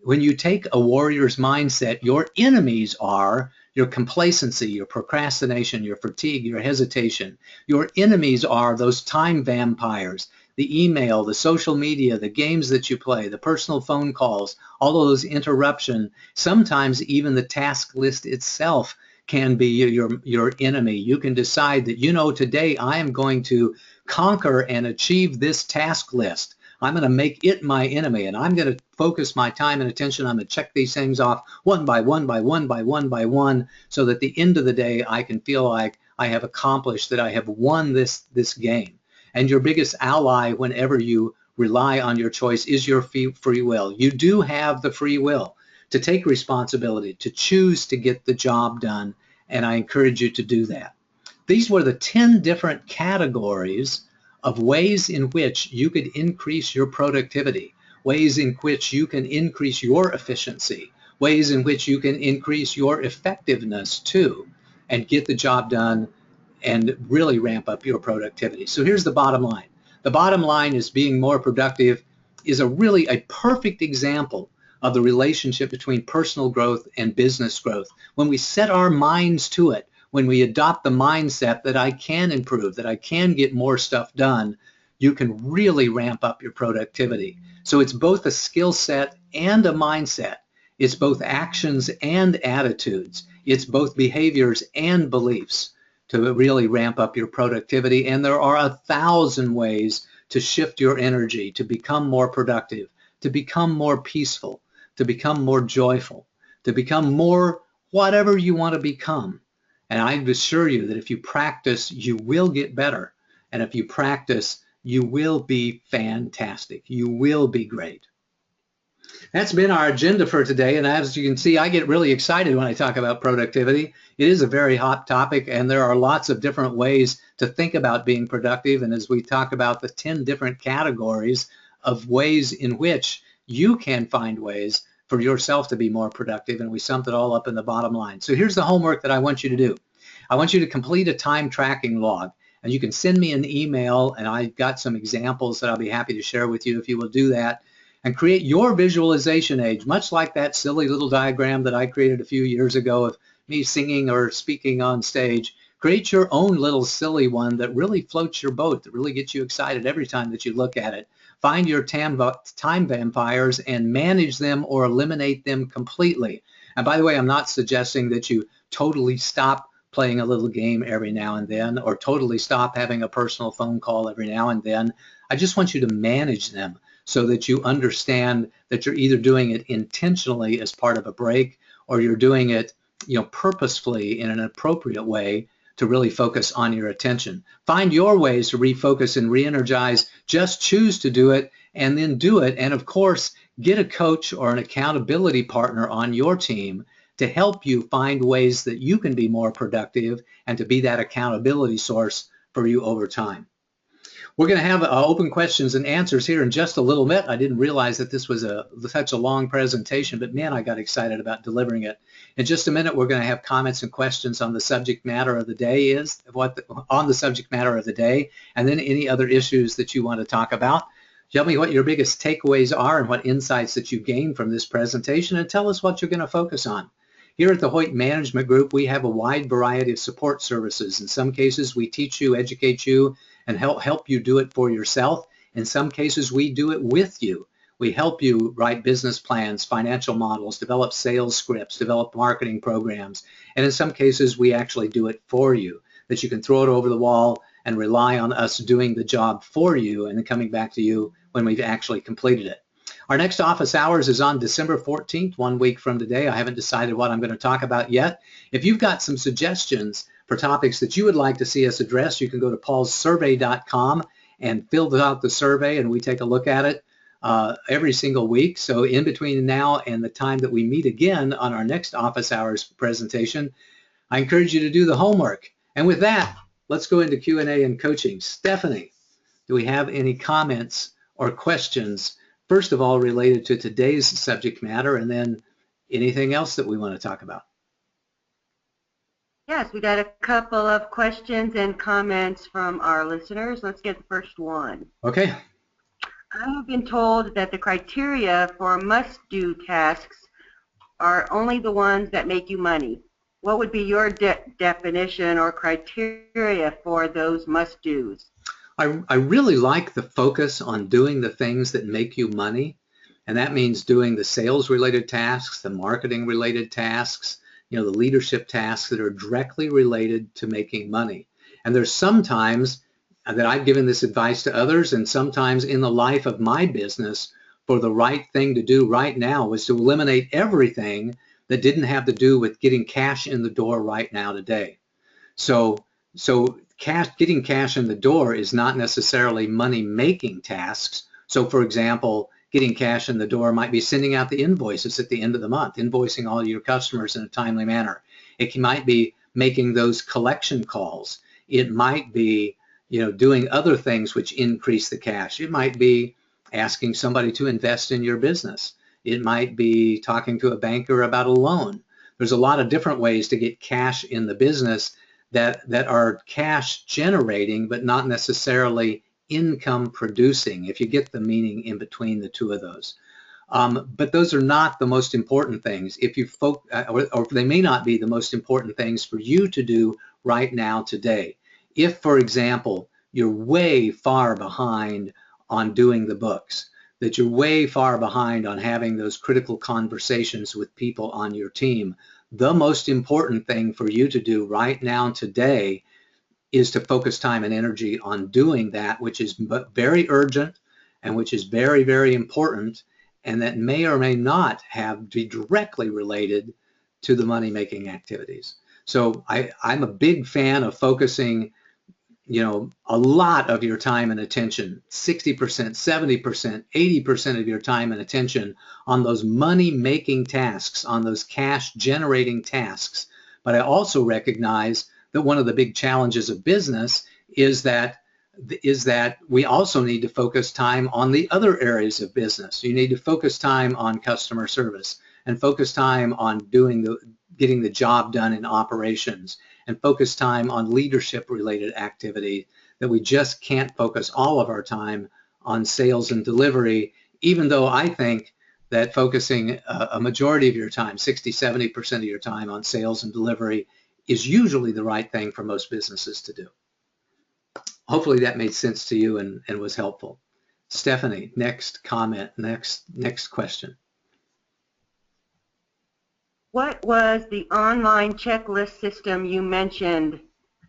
When you take a warrior's mindset, your enemies are your complacency, your procrastination, your fatigue, your hesitation. Your enemies are those time vampires, the email, the social media, the games that you play, the personal phone calls, all of those interruptions. Sometimes even the task list itself can be your enemy. You can decide that, today I am going to conquer and achieve this task list. I'm going to make it my enemy, and I'm going to focus my time and attention. I'm going to check these things off one by one by one by one by one, so that at the end of the day, I can feel like I have accomplished, that I have won this game. And your biggest ally whenever you rely on your choice is your free will. You do have the free will to take responsibility, to choose to get the job done, and I encourage you to do that. These were the 10 different categories of ways in which you could increase your productivity, ways in which you can increase your efficiency, ways in which you can increase your effectiveness too, and get the job done and really ramp up your productivity. So here's the bottom line. The bottom line is being more productive is really a perfect example of the relationship between personal growth and business growth. When we set our minds to it, when we adopt the mindset that I can improve, that I can get more stuff done, you can really ramp up your productivity. So it's both a skill set and a mindset. It's both actions and attitudes. It's both behaviors and beliefs. to really ramp up your productivity. And there are 1,000 ways to shift your energy, to become more productive, to become more peaceful, to become more joyful, to become more whatever you want to become. And I assure you that if you practice, you will get better. And if you practice, you will be fantastic. You will be great. That's been our agenda for today. And as you can see, I get really excited when I talk about productivity. It is a very hot topic, and there are lots of different ways to think about being productive. And as we talk about the 10 different categories of ways in which you can find ways for yourself to be more productive, and we summed it all up in the bottom line. So here's the homework that I want you to do. I want you to complete a time tracking log, and you can send me an email, and I've got some examples that I'll be happy to share with you if you will do that, and create your visualization age, much like that silly little diagram that I created a few years ago of me singing or speaking on stage. Create your own little silly one that really floats your boat, that really gets you excited every time that you look at it. Find your time vampires and manage them or eliminate them completely. And by the way, I'm not suggesting that you totally stop playing a little game every now and then, or totally stop having a personal phone call every now and then. I just want you to manage them so that you understand that you're either doing it intentionally as part of a break, or you're doing it, purposefully in an appropriate way to really focus on your attention. Find your ways to refocus and re-energize. Just choose to do it and then do it. And of course, get a coach or an accountability partner on your team to help you find ways that you can be more productive and to be that accountability source for you over time. We're going to have open questions and answers here in just a little bit. I didn't realize that this was such a long presentation, but man, I got excited about delivering it. In just a minute, we're going to have comments and questions on the subject matter of the day and then any other issues that you want to talk about. Tell me what your biggest takeaways are and what insights that you gained from this presentation, and tell us what you're going to focus on. Here at the Hoyt Management Group, we have a wide variety of support services. In some cases, we teach you, educate you, and help you do it for yourself. In some cases, we do it with you. We help you write business plans, financial models, develop sales scripts, develop marketing programs. And in some cases, we actually do it for you, that you can throw it over the wall and rely on us doing the job for you and then coming back to you when we've actually completed it. Our next office hours is on December 14th, 1 week from today. I haven't decided what I'm going to talk about yet. If you've got some suggestions for topics that you would like to see us address, you can go to paulsurvey.com and fill out the survey, and we take a look at it every single week. So in between now and the time that we meet again on our next office hours presentation, I encourage you to do the homework. And with that, let's go into Q&A and coaching. Stephanie, do we have any comments or questions, first of all, related to today's subject matter, and then anything else that we want to talk about? Yes, we got a couple of questions and comments from our listeners. Let's get the first one. Okay. I have been told that the criteria for must-do tasks are only the ones that make you money. What would be your definition or criteria for those must-dos? I really like the focus on doing the things that make you money, and that means doing the sales-related tasks, the marketing-related tasks, the leadership tasks that are directly related to making money. And there's sometimes that I've given this advice to others, and sometimes in the life of my business, for the right thing to do right now was to eliminate everything that didn't have to do with getting cash in the door right now today. So getting cash in the door is not necessarily money-making tasks. So for example, getting cash in the door might be sending out the invoices at the end of the month, invoicing all your customers in a timely manner. It might be making those collection calls. It might be, doing other things which increase the cash. It might be asking somebody to invest in your business. It might be talking to a banker about a loan. There's a lot of different ways to get cash in the business that are cash generating, but not necessarily income producing, if you get the meaning in between the two of those. But those are not the most important things. Or they may not be the most important things for you to do right now today. If, for example, you're way far behind on doing the books, that you're way far behind on having those critical conversations with people on your team, the most important thing for you to do right now today is to focus time and energy on doing that which is very urgent and which is very, very important, and that may or may not be directly related to the money-making activities. So I'm a big fan of focusing, a lot of your time and attention, 60%, 70%, 80% of your time and attention on those money-making tasks, on those cash-generating tasks. But I also recognize that one of the big challenges of business is that we also need to focus time on the other areas of business. You need to focus time on customer service and focus time on getting the job done in operations and focus time on leadership related activity, that we just can't focus all of our time on sales and delivery, even though I think that focusing a majority of your time, 60, 70% of your time on sales and delivery is usually the right thing for most businesses to do. Hopefully that made sense to you and was helpful. Stephanie, next comment, next question. What was the online checklist system you mentioned?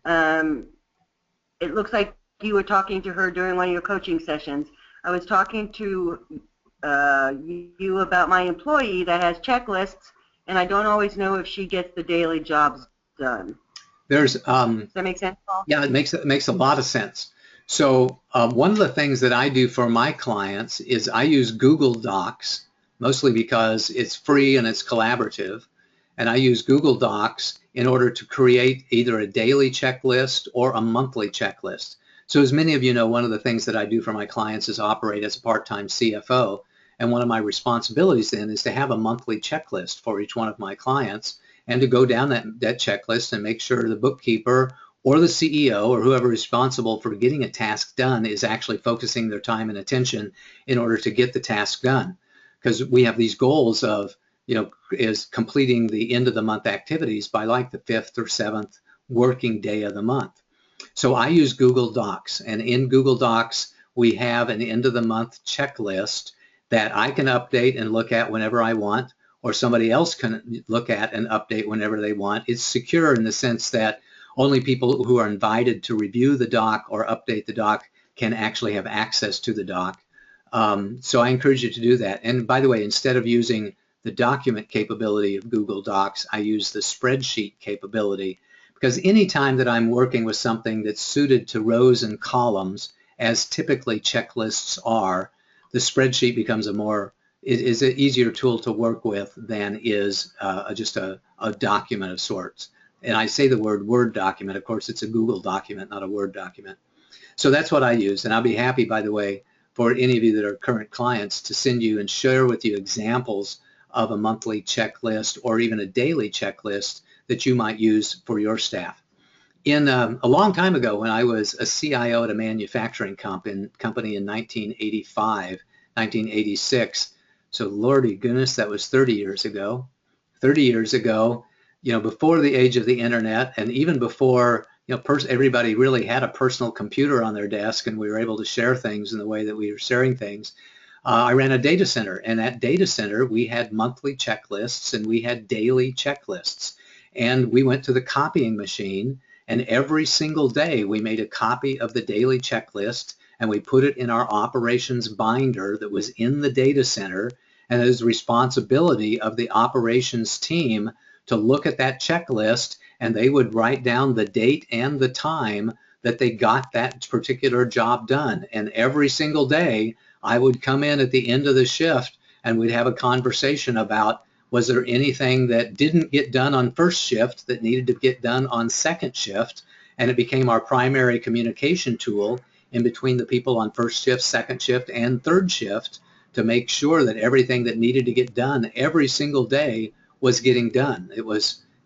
It looks like you were talking to her during one of your coaching sessions. I was talking to you about my employee that has checklists, and I don't always know if she gets the daily jobs done. Does that make sense, Paul? Yeah, it makes a lot of sense. So one of the things that I do for my clients is I use Google Docs, mostly because it's free and it's collaborative. And I use Google Docs in order to create either a daily checklist or a monthly checklist. So as many of you know, one of the things that I do for my clients is operate as a part-time CFO. And one of my responsibilities then is to have a monthly checklist for each one of my clients and to go down that checklist and make sure the bookkeeper or the CEO or whoever is responsible for getting a task done is actually focusing their time and attention in order to get the task done. Because we have these goals of, is completing the end of the month activities by like the 5th or 7th working day of the month. So I use Google Docs, and in Google Docs we have an end of the month checklist that I can update and look at whenever I want, or somebody else can look at and update whenever they want. It's secure in the sense that only people who are invited to review the doc or update the doc can actually have access to the doc. So I encourage you to do that. And by the way, instead of using the document capability of Google Docs, I use the spreadsheet capability, because anytime that I'm working with something that's suited to rows and columns, as typically checklists are, the spreadsheet becomes is an easier tool to work with than is just a document of sorts. And I say the word Word document. Of course, it's a Google document, not a Word document. So that's what I use. And I'll be happy, by the way, for any of you that are current clients to send you and share with you examples of a monthly checklist or even a daily checklist that you might use for your staff. In a long time ago, when I was a CIO at a manufacturing company in 1985, 1986, so lordy goodness, that was 30 years ago. 30 years ago, before the age of the internet, and even before everybody really had a personal computer on their desk and we were able to share things in the way that we were sharing things, I ran a data center, and at data center we had monthly checklists and we had daily checklists, and we went to the copying machine, and every single day we made a copy of the daily checklist and we put it in our operations binder that was in the data center, and it was the responsibility of the operations team to look at that checklist, and they would write down the date and the time that they got that particular job done. And every single day I would come in at the end of the shift and we'd have a conversation about, was there anything that didn't get done on first shift that needed to get done on second shift? And it became our primary communication tool in between the people on first shift, second shift, and third shift to make sure that everything that needed to get done every single day was getting done.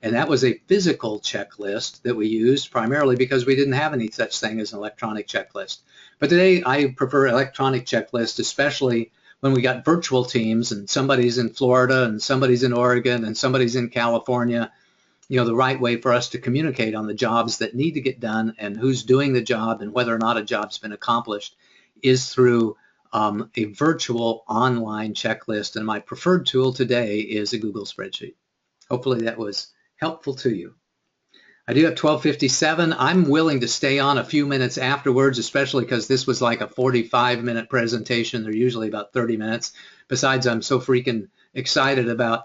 And that was a physical checklist that we used primarily because we didn't have any such thing as an electronic checklist. But today I prefer electronic checklists, especially when we got virtual teams and somebody's in Florida and somebody's in Oregon and somebody's in California. The right way for us to communicate on the jobs that need to get done and who's doing the job and whether or not a job's been accomplished is through a virtual online checklist. And my preferred tool today is a Google spreadsheet. Hopefully that was helpful to you. I do have 12:57. I'm willing to stay on a few minutes afterwards, especially because this was like a 45-minute presentation. They're usually about 30 minutes. Besides, I'm so freaking excited about,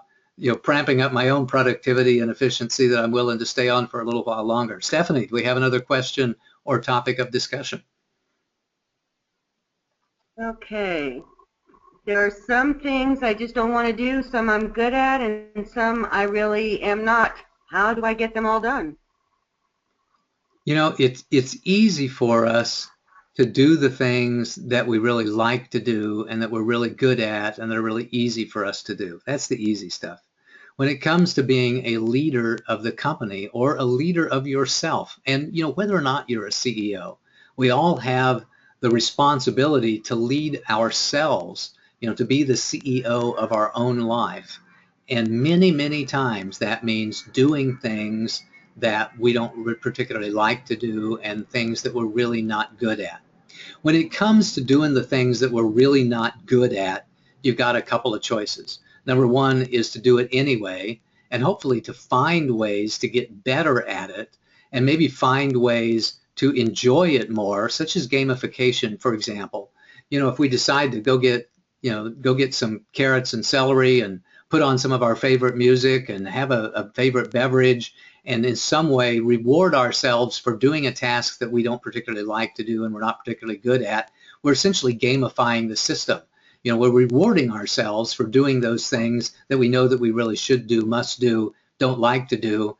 pramping up my own productivity and efficiency that I'm willing to stay on for a little while longer. Stephanie, do we have another question or topic of discussion? Okay. There are some things I just don't want to do, some I'm good at, and some I really am not. How do I get them all done? It's easy for us to do the things that we really like to do and that we're really good at and that are really easy for us to do. That's the easy stuff. When it comes to being a leader of the company or a leader of yourself, and whether or not you're a CEO, we all have the responsibility to lead ourselves, to be the CEO of our own life. And many, many times that means doing things that we don't particularly like to do and things that we're really not good at. When it comes to doing the things that we're really not good at, you've got a couple of choices. Number one is to do it anyway, and hopefully to find ways to get better at it, and maybe find ways to enjoy it more, such as gamification, for example. If we decide to go get some carrots and celery and put on some of our favorite music and have a favorite beverage and in some way reward ourselves for doing a task that we don't particularly like to do and we're not particularly good at, we're essentially gamifying the system. We're rewarding ourselves for doing those things that we know that we really should do, must do, don't like to do,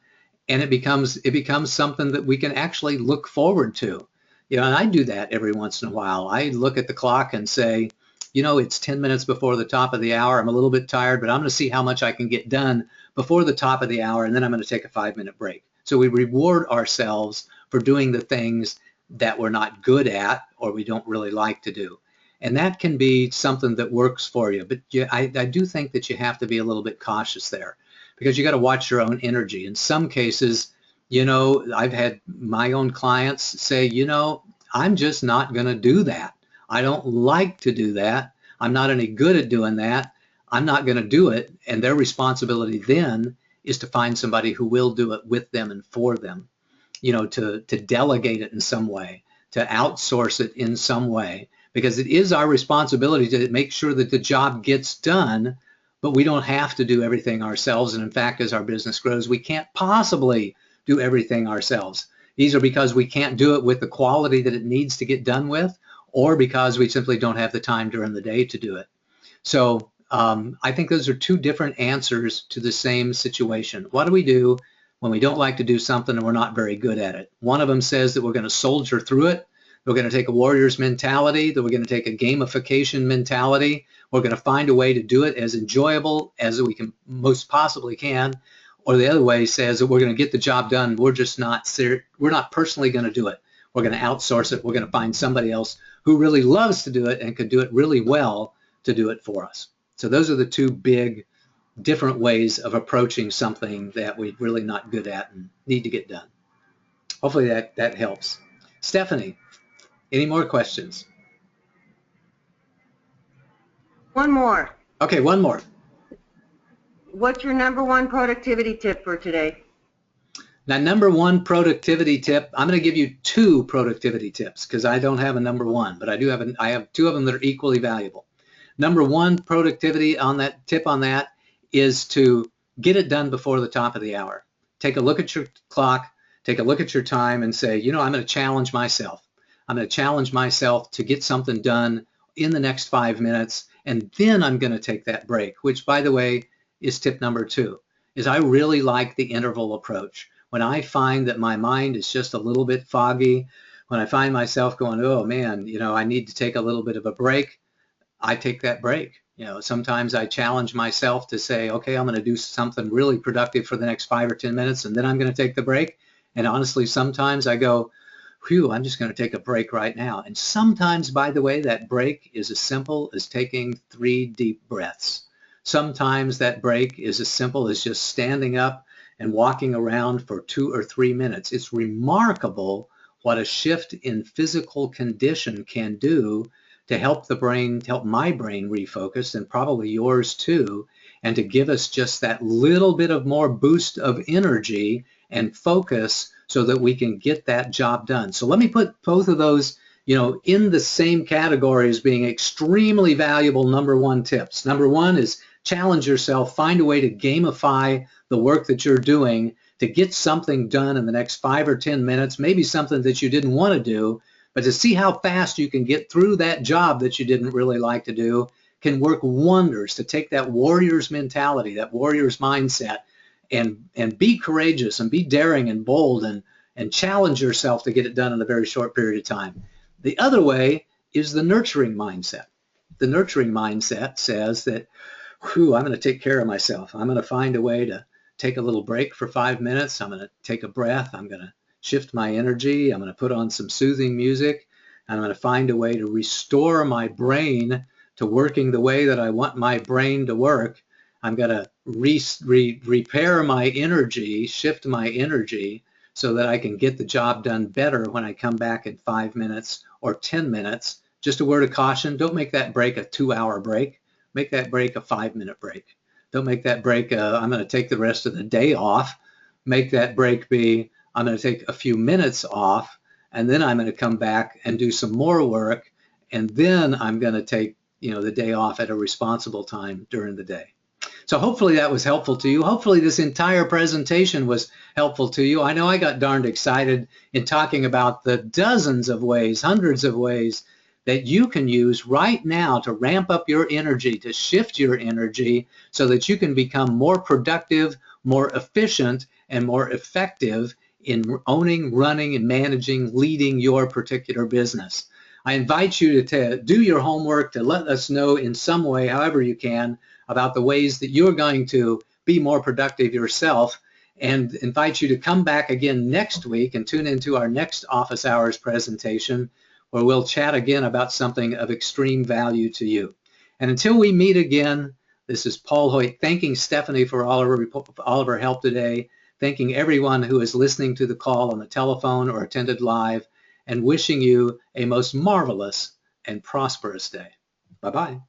and it becomes something that we can actually look forward to. And I do that every once in a while. I look at the clock and say, it's 10 minutes before the top of the hour. I'm a little bit tired, but I'm going to see how much I can get done before the top of the hour, and then I'm going to take a 5-minute break. So we reward ourselves for doing the things that we're not good at or we don't really like to do. And that can be something that works for you. But I do think that you have to be a little bit cautious there because you got to watch your own energy. In some cases, I've had my own clients say, I'm just not going to do that. I don't like to do that. I'm not any good at doing that. I'm not going to do it. And their responsibility then is to find somebody who will do it with them and for them, to delegate it in some way, to outsource it in some way, because it is our responsibility to make sure that the job gets done, but we don't have to do everything ourselves. And in fact, as our business grows, we can't possibly do everything ourselves. Either because we can't do it with the quality that it needs to get done with, or because we simply don't have the time during the day to do it. So I think those are two different answers to the same situation. What do we do when we don't like to do something and we're not very good at it? One of them says that we're going to soldier through it. We're going to take a warrior's mentality, that we're going to take a gamification mentality. We're going to find a way to do it as enjoyable as we can most possibly can. Or the other way says that we're going to get the job done. We're not personally going to do it. We're going to outsource it. We're going to find somebody else who really loves to do it and could do it really well to do it for us. So those are the two big different ways of approaching something that we're really not good at and need to get done. Hopefully that helps. Stephanie, any more questions? One more. Okay, one more. What's your number one productivity tip for today? Now, number one productivity tip, I'm going to give you two productivity tips because I don't have a number one, but I have two of them that are equally valuable. Number one productivity tip on that is to get it done before the top of the hour. Take a look at your clock, take a look at your time and say, I'm going to challenge myself. I'm going to challenge myself to get something done in the next 5 minutes, and then I'm going to take that break, which, by the way, is tip number two, is I really like the interval approach. When I find that my mind is just a little bit foggy, when I find myself going, oh man, I need to take a little bit of a break, I take that break. Sometimes I challenge myself to say, okay, I'm going to do something really productive for the next 5 or 10 minutes, and then I'm going to take the break. And honestly, sometimes I go, phew, I'm just going to take a break right now. And sometimes, by the way, that break is as simple as taking 3 deep breaths. Sometimes that break is as simple as just standing up and walking around for 2 or 3 minutes. It's remarkable what a shift in physical condition can do to help my brain refocus, and probably yours too, and to give us just that little bit of more boost of energy and focus so that we can get that job done. So let me put both of those, in the same category as being extremely valuable number one tips. Number one is challenge yourself, find a way to gamify the work that you're doing to get something done in the next 5 or 10 minutes, maybe something that you didn't want to do, but to see how fast you can get through that job that you didn't really like to do can work wonders to take that warrior's mentality, that warrior's mindset, and be courageous and be daring and bold and challenge yourself to get it done in a very short period of time. The other way is the nurturing mindset. The nurturing mindset says that, I'm going to take care of myself. I'm going to find a way to take a little break for 5 minutes. I'm going to take a breath. I'm going to shift my energy. I'm going to put on some soothing music. And I'm going to find a way to restore my brain to working the way that I want my brain to work. I'm going to repair my energy, shift my energy so that I can get the job done better when I come back in 5 minutes or 10 minutes. Just a word of caution, don't make that break a 2-hour break. Make that break a 5-minute break. Don't make that break, I'm going to take the rest of the day off. Make that break be, I'm going to take a few minutes off, and then I'm going to come back and do some more work, and then I'm going to take, the day off at a responsible time during the day. So hopefully that was helpful to you. Hopefully this entire presentation was helpful to you. I know I got darned excited in talking about the dozens of ways, hundreds of ways that you can use right now to ramp up your energy, to shift your energy so that you can become more productive, more efficient, and more effective in owning, running, and managing, leading your particular business. I invite you to do your homework, to let us know in some way, however you can, about the ways that you're going to be more productive yourself, and invite you to come back again next week and tune into our next office hours presentation, where we'll chat again about something of extreme value to you. And until we meet again, this is Paul Hoyt thanking Stephanie for all of her help today, thanking everyone who is listening to the call on the telephone or attended live, and wishing you a most marvelous and prosperous day. Bye-bye.